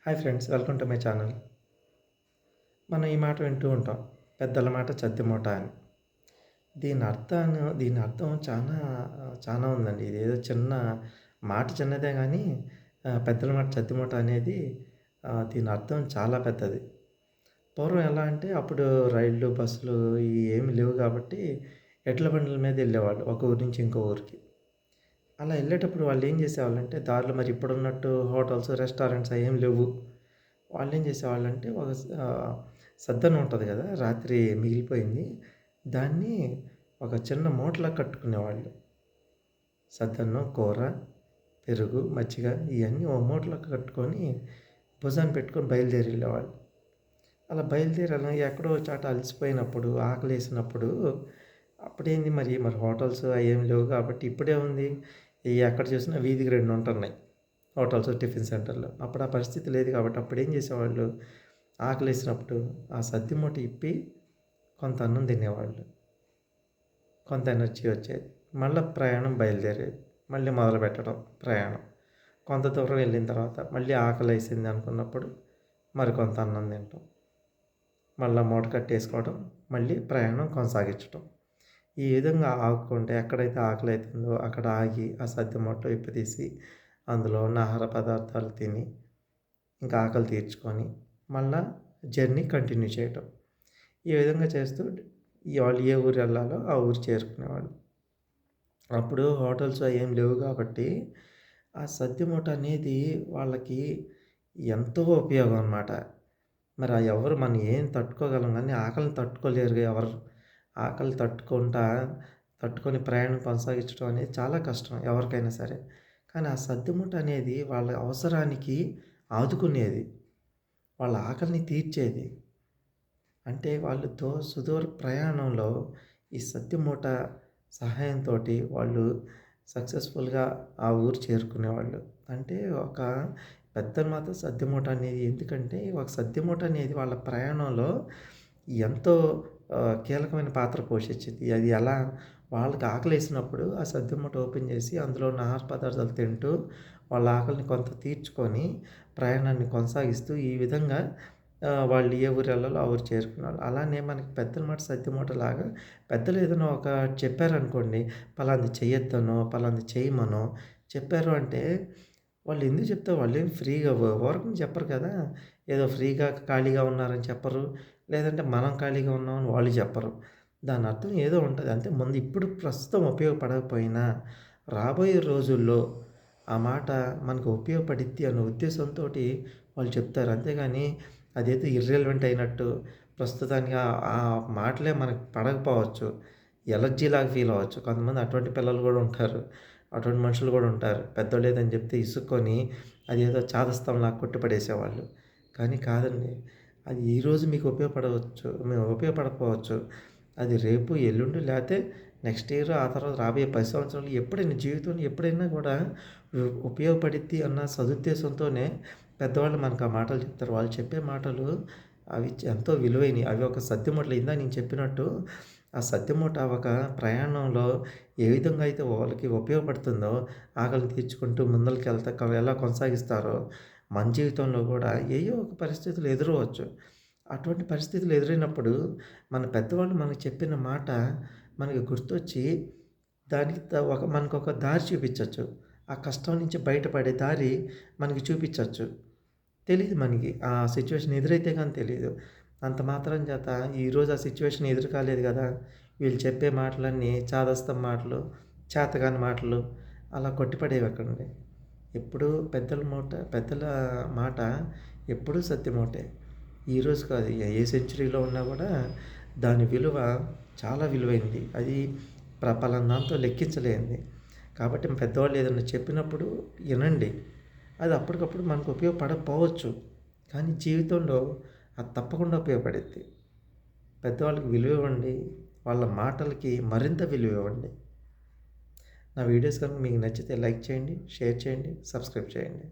Hi friends, welcome to my channel. మనం ఈ మాట వింటూ ఉంటాం. పెద్దల మాట చద్ది మూట అని. దీని అర్థం చాలా ఉందండి. ఇదేదో చిన్న మాట చిన్నదే గానీ పెద్దల మాట చద్ది మూట అనేది దీని అర్థం చాలా పెద్దది. పూర్వం ఎలా అంటే అప్పుడు రైళ్ళు, బస్సులు ఇయి ఏమి లేవు కాబట్టి ఎడ్ల బండ్ల మీద ఎళ్ళేవాళ్ళు ఒక ఊరు నుంచి ఇంకో ఊరికి. అలా ఎళ్ళేటప్పుడు వాళ్ళేం జేసేవాళ్ళంటే దారిలో మరి ఇప్పుడున్నట్టు హోటల్స్, రెస్టారెంట్స్ అయేం లేవు. వాళ్ళేం చేసేవాళ్ళంటే సద్దన్నం ఉంటది గదా! రాత్రి మిగిలిపోయింది. దాన్ని ఒక చిన్న మూటలా కట్టుకునేవాళ్ళు. సద్దన్నం, కూర, పెరుగు, మజ్జిగ ఇయన్నీ ఓ మూటలో కట్టుకొని భుజాన పెట్టుకొని బయలుదేరెళ్ళేవాళ్ళు. అలా బయలుదేరి అలా ఎక్కడో చోట అలసిపోయినప్పుడు, ఆకలేసినప్పుడు అప్పుడేంది మరి హోటల్స్ అయేమి లేవు కాబట్టి ఇప్పుడేముంది ఎక్కడ చూసినా వీధికి 2 ఉంటున్నాయి. హోటల్స్, టిఫిన్ సెంటర్‌లు. అప్పుడు ఆ పరిస్థితి లేదు కాబట్టి అప్పుడేం చేసేవాళ్ళు, ఆకలేసినప్పుడు ఆ సద్ది మూట ఇప్పి కొంత అన్నం తినేవాళ్ళు. కొంత ఎనర్జీ వచ్చేది. మళ్ళా ప్రయాణం బయలుదేరేది. మళ్ళీ మొదలుపెట్టడం ప్రయాణం. కొంత దూరం వెళ్ళిన తర్వాత మళ్ళీ ఆకలేసింది అనుకున్నప్పుడు మరికొంత అన్నం తినటం. మళ్ళా మూట కట్టేసుకోవడం. మళ్ళీ ప్రయాణం కొనసాగించటం. ఈ విధంగా ఆగుకుంటే ఎక్కడైతే ఆకలైతుందో అక్కడ ఆగి ఆ సద్ది మూట విప్పదీసి అందులో ఉన్న ఆహార పదార్థాలు తిని, ఇంకా ఆకలి తీర్చుకొని, మళ్ళా జర్నీ కంటిన్యూ చేయటం. ఈ విధంగా చేస్తూ వాళ్ళు ఏ ఊరు ఎళ్ళాలో ఆ ఊరు చేరుకునేవాళ్ళు. అప్పుడు హోటల్స్ అయేం లేవు కాబట్టి, ఆ సద్ది మూట అనేది వాళ్ళకి ఎంతో ఉపయోగం అనమాట. మరి ఎవరు మనం ఏం తట్టుకోగలం గానీ ఆకలిని తట్టుకోలేరుగా ఎవరు. ఆకలి తట్టుకొని ప్రయాణం కొనసాగించడం అనేది చాలా కష్టం ఎవరికైనా సరే. కానీ ఆ సద్దిమూట అనేది వాళ్ళ అవసరానికి ఆదుకునేది. వాళ్ళ ఆకలిని తీర్చేది. అంటే వాళ్ళు సుదూర ప్రయాణంలో ఈ సద్దిమూట సహాయంతోటి వాళ్ళు సక్సెస్‌ఫుల్‌గా ఆ ఊరు చేరుకునేవాళ్ళు. అంటే ఒక పెద్దలు మాత్రం సద్దిమూట అనేది ఎందుకంటే ఒక సద్దిమూట అనేది వాళ్ళ ప్రయాణంలో ఎంతో కీలకమైన పాత్ర పోషించింది. అది ఎలా వాళ్ళకి ఆకలేసినప్పుడు ఆ సద్దిమూట ఓపెన్ చేసి అందులో ఉన్న ఆహార పదార్థాలు తింటూ వాళ్ళ ఆకలిని కొంత తీర్చుకొని ప్రయాణాన్ని కొనసాగిస్తూ ఈ విధంగా వాళ్ళు ఏ ఊరు ఎళ్ళాలో ఆ ఊరు చేరుకునేవాళ్ళు. అలానే మనకి పెద్దల మాట సద్దిమూటలాగా పెద్దలు ఏదైనా ఒక చెప్పారనుకోండి, పలాంది చెయ్యొద్దనో, పలాంది చేయమనో చెప్పారు అంటే వాళ్ళు ఎందుకు చెప్తారు? వాళ్ళేం ఫ్రీగా ఊరకనే చెప్పరు కదా! ఏదో ఫ్రీగా ఖాళీగా ఉన్నారని చెప్పరు. లేదంటే మనం ఖాళీగా ఉన్నామని వాళ్ళు చెప్పరు. దాని అర్థం ఏదో ఉంటది. అంటే ముందు ఇప్పుడు ప్రస్తుతం ఉపయోగపడకపోయినా రాబోయే రోజుల్లో ఆ మాట మనకు ఉపయోగపడిద్ది అన్న ఉద్దేశంతోటి వాళ్ళు చెప్తారు. అంతేగాని అదేదో ఇర్రెలవెంట్ అయినట్టు ప్రస్తుతానికి ఆ మాటలే మనకు పడకపోవచ్చు. ఎలర్జీలాగా ఫీల్ అవ్వచ్చు. కొంతమంది అటువంటి పిల్లలు గూడా ఉంటారు. అటువంటి మనుషులు గూడా ఉంటారు. పెద్దోళ్ళు ఏదని చెప్తే ఇసుక్కొని అదేదో చాదస్తంలాగా కొట్టిపడేసేవాళ్ళు. కానీ కాదండి. అది ఈరోజు మీకు ఉపయోగపడకపోవచ్చు. అది రేపు, ఎల్లుండి లేతే నెక్స్ట్ ఇయర్ ఆ తర్వాత రాబోయే 10 సంవత్సరాలు ఎప్పుడైనా జీవితంలో ఎప్పుడైనా గూడా ఉపయోగపడిద్ది అన్న సదుద్దేశంతోనే పెద్దవాళ్ళు మనకు ఆ మాటలు చెప్తారు. వాళ్ళు చెప్పే మాటలు అవి ఎంతో విలువైనయి. అవి ఒక సద్దిమూటలు ఇందాక నేను చెప్పినట్టు ఆ సద్దిమూట ఒక ప్రయాణంలో ఏ విధంగా అయితే వాళ్ళకి ఉపయోగపడుతుందో ఆకలిని తీర్చుకుంటూ ముందలకెళ్తా ఎలా కొనసాగిస్తారో మన జీవితంలో కూడా ఏయో ఒక పరిస్థితులు ఎదురవ్వచ్చు. అటువంటి పరిస్థితులు ఎదురైనప్పుడు మన పెద్దవాళ్ళు మనకు చెప్పిన మాట మనకి గుర్తొచ్చి దానికి మనకొక దారి చూపించొచ్చు. ఆ కష్టం నుంచి బయటపడే దారి మనకి చూపించొచ్చు. తెలీదు మనకి. ఆ సిట్యుయేషన్ ఎదురైతే గాని తెలీదు. అంత మాత్రం చేత ఈరోజు ఆ సిట్యుయేషన్ ఎదురు కాలేదు గదా! వీళ్ళు చెప్పే మాటలన్నీ చాదస్తం మాటలు, చేతకాని మాటలు అలా కొట్టిపడేవకండి. ఎప్పుడూ పెద్దల మాట ఎప్పుడూ సత్యమూటే. ఈరోజు కాదు ఏ సెంచరీలో ఉన్నా గూడా దాని విలువ చాలా విలువైంది. అది పలానా దాంతో లెక్కించలేనిది. కాబట్టి పెద్దవాళ్ళు ఏదన్నా చెప్పినప్పుడు ఇనండి. అది అప్పటికప్పుడు మనకు ఉపయోగపడకపోవచ్చు. కానీ జీవితంలో అది తప్పకుండా ఉపయోగపడిద్ది. పెద్దవాళ్ళకి విలువ ఇవ్వండి. వాళ్ళ మాటలకి మరింత విలువ ఇవ్వండి. నా వీడియోస్ కనుక మీకు నచ్చితే లైక్ చేయండి, షేర్ చేయండి, సబ్స్క్రైబ్ చేయండి.